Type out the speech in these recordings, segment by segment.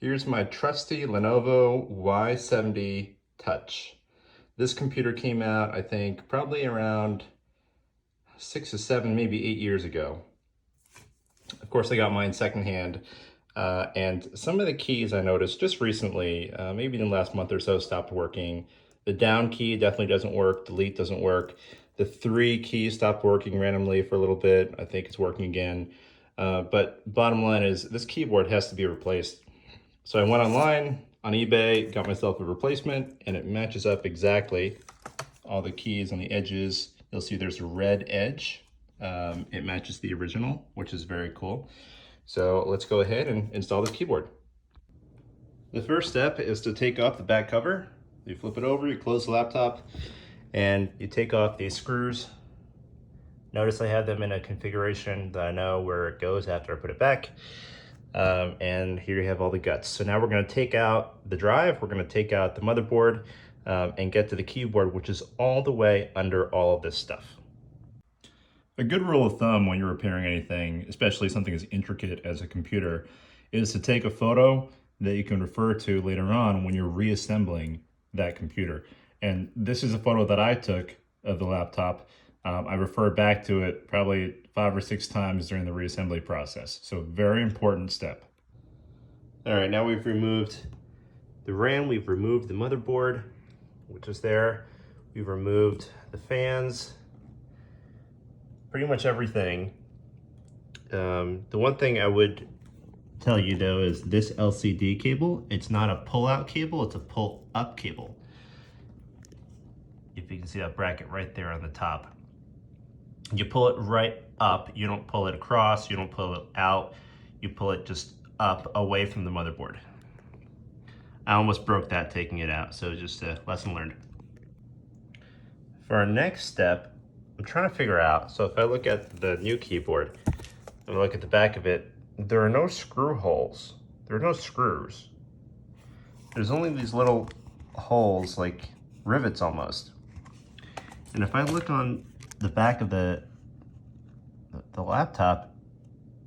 Here's my trusty Lenovo Y70 Touch. This computer came out, I think, probably around 6 or 7, maybe 8 years ago. Of course, I got mine secondhand, and some of the keys I noticed just recently, maybe in the last month or so, stopped working. The down key definitely doesn't work, delete doesn't work. The 3 keys stopped working randomly for a little bit. I think it's working again. But bottom line is this keyboard has to be replaced. So I went online on eBay, got myself a replacement, and it matches up exactly. All the keys on the edges, you'll see there's a red edge. It matches the original, which is very cool. So let's go ahead and install the keyboard. The first step is to take off the back cover. You flip it over, you close the laptop, and you take off these screws. Notice I have them in a configuration that I know where it goes after I put it back. And here you have all the guts. So now we're going to take out the drive, we're going to take out the motherboard, and get to the keyboard, which is all the way under all of this stuff. A good rule of thumb when you're repairing anything, especially something as intricate as a computer, is to take a photo that you can refer to later on when you're reassembling that computer. And this is a photo that I took of the laptop. I referred back to it probably 5 or 6 times during the reassembly process. So very important step. All right, now we've removed the RAM, we've removed the motherboard, which is there. We've removed the fans, pretty much everything. The one thing I would tell you though is this LCD cable, it's not a pull-out cable, it's a pull-up cable. If you can see that bracket right there on the top. You pull it right up, you don't pull it across, you don't pull it out, you pull it just up away from the motherboard. I almost broke that taking it out, so just a lesson learned. For our next step, I'm trying to figure out, so if I look at the new keyboard, and look at the back of it, there are no screw holes. There are no screws. There's only these little holes, like rivets almost. And if I look on the back of the laptop,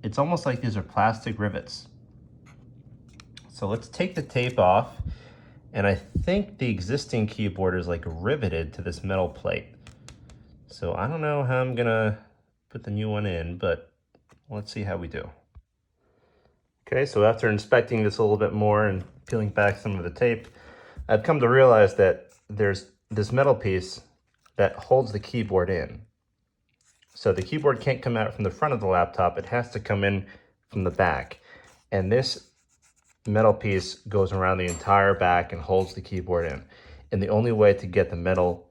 it's almost like these are plastic rivets. So let's take the tape off, and I think the existing keyboard is like riveted to this metal plate. So I don't know how I'm gonna put the new one in, but let's see how we do. Okay, so after inspecting this a little bit more and peeling back some of the tape, I've come to realize that there's this metal piece that holds the keyboard in. So the keyboard can't come out from the front of the laptop, it has to come in from the back. And this metal piece goes around the entire back and holds the keyboard in. And the only way to get the metal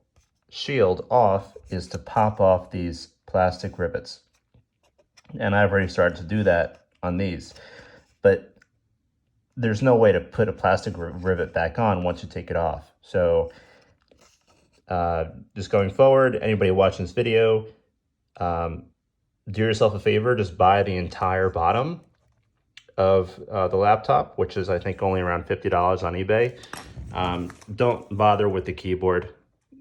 shield off is to pop off these plastic rivets. And I've already started to do that on these. But there's no way to put a plastic rivet back on once you take it off. So just going forward, anybody watching this video, do yourself a favor, just buy the entire bottom of the laptop, which is I think only around $50 on eBay. Don't bother with the keyboard,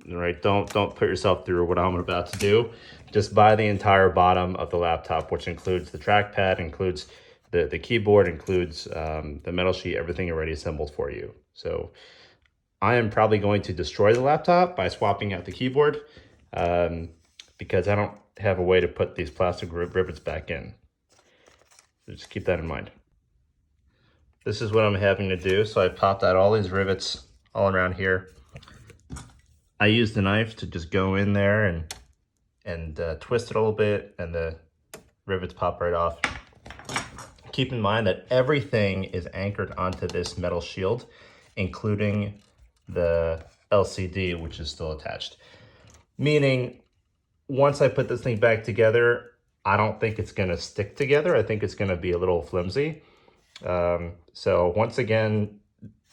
right? Don't put yourself through what I'm about to do. Just buy the entire bottom of the laptop, which includes the trackpad, includes the keyboard, includes the metal sheet, everything already assembled for you. So I am probably going to destroy the laptop by swapping out the keyboard because I don't have a way to put these plastic rivets back in. So just keep that in mind. This is what I'm having to do. So I popped out all these rivets all around here. I used a knife to just go in there and twist it a little bit, and the rivets pop right off. Keep in mind that everything is anchored onto this metal shield, including the LCD, which is still attached. Meaning, once I put this thing back together, I don't think it's gonna stick together. I think it's gonna be a little flimsy. So once again,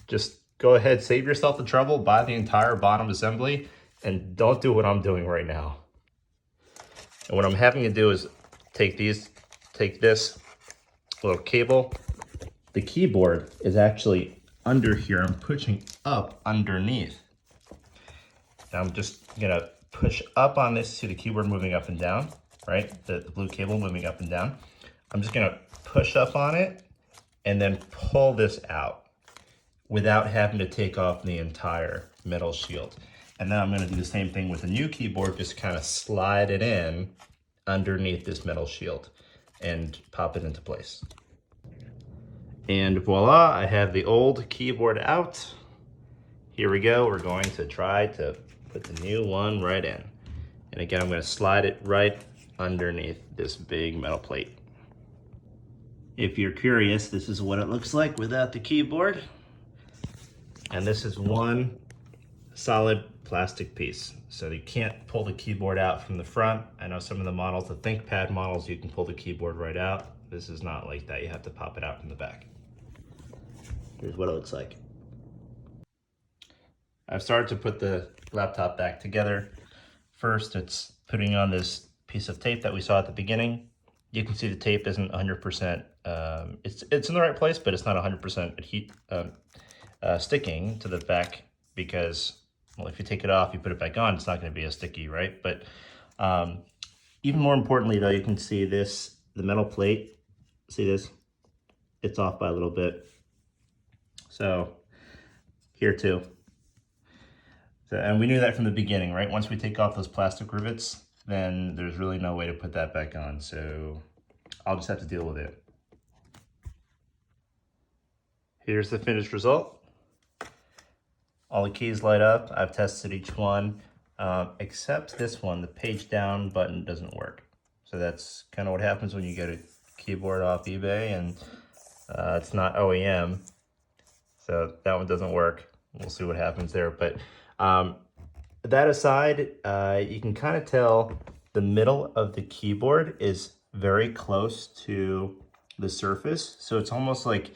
just go ahead, save yourself the trouble, buy the entire bottom assembly, and don't do what I'm doing right now. And what I'm having to do is take this little cable. The keyboard is actually under here. I'm pushing up underneath. Now I'm just gonna push up on this, see the keyboard moving up and down, right? The blue cable moving up and down. I'm just gonna push up on it and then pull this out without having to take off the entire metal shield. And then I'm gonna do the same thing with a new keyboard, just kind of slide it in underneath this metal shield and pop it into place. And voila, I have the old keyboard out. Here we go, we're going to try to put the new one right in. And again, I'm gonna slide it right underneath this big metal plate. If you're curious, this is what it looks like without the keyboard. And this is one solid plastic piece. So you can't pull the keyboard out from the front. I know some of the models, the ThinkPad models, you can pull the keyboard right out. This is not like that, you have to pop it out from the back. Here's what it looks like. I've started to put the laptop back together. First, it's putting on this piece of tape that we saw at the beginning. You can see the tape isn't 100%, it's in the right place, but it's not 100% sticking to the back because, well, if you take it off, you put it back on, it's not gonna be as sticky, right? But even more importantly though, you can see this, the metal plate, see this? It's off by a little bit. So here too. So, and we knew that from the beginning, right? Once we take off those plastic rivets, then there's really no way to put that back on. So I'll just have to deal with it. Here's the finished result. All the keys light up. I've tested each one, except this one, the page down button doesn't work. So that's kind of what happens when you get a keyboard off eBay and it's not OEM. So that one doesn't work. We'll see what happens there. But that aside, you can kind of tell the middle of the keyboard is very close to the surface. So it's almost like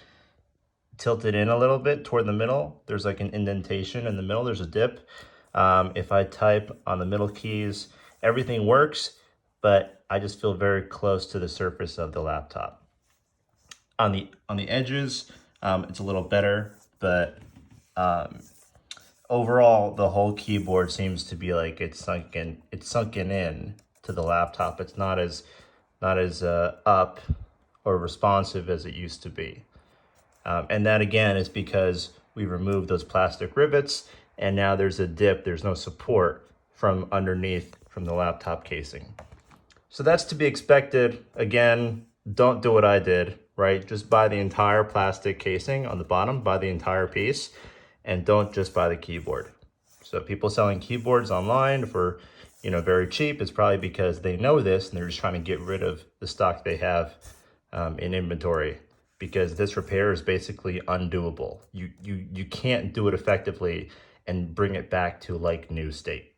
tilted in a little bit toward the middle. There's like an indentation in the middle, there's a dip. If I type on the middle keys, everything works, but I just feel very close to the surface of the laptop. On the edges, it's a little better, but overall, the whole keyboard seems to be like it's sunken in to the laptop. It's not as up or responsive as it used to be. And that again is because we removed those plastic rivets and now there's a dip, there's no support from underneath from the laptop casing. So that's to be expected. Again, don't do what I did, right? Just buy the entire plastic casing on the bottom, buy the entire piece, and don't just buy the keyboard. So people selling keyboards online for, very cheap, it's probably because they know this and they're just trying to get rid of the stock they have in inventory, because this repair is basically undoable. You can't do it effectively and bring it back to like new state.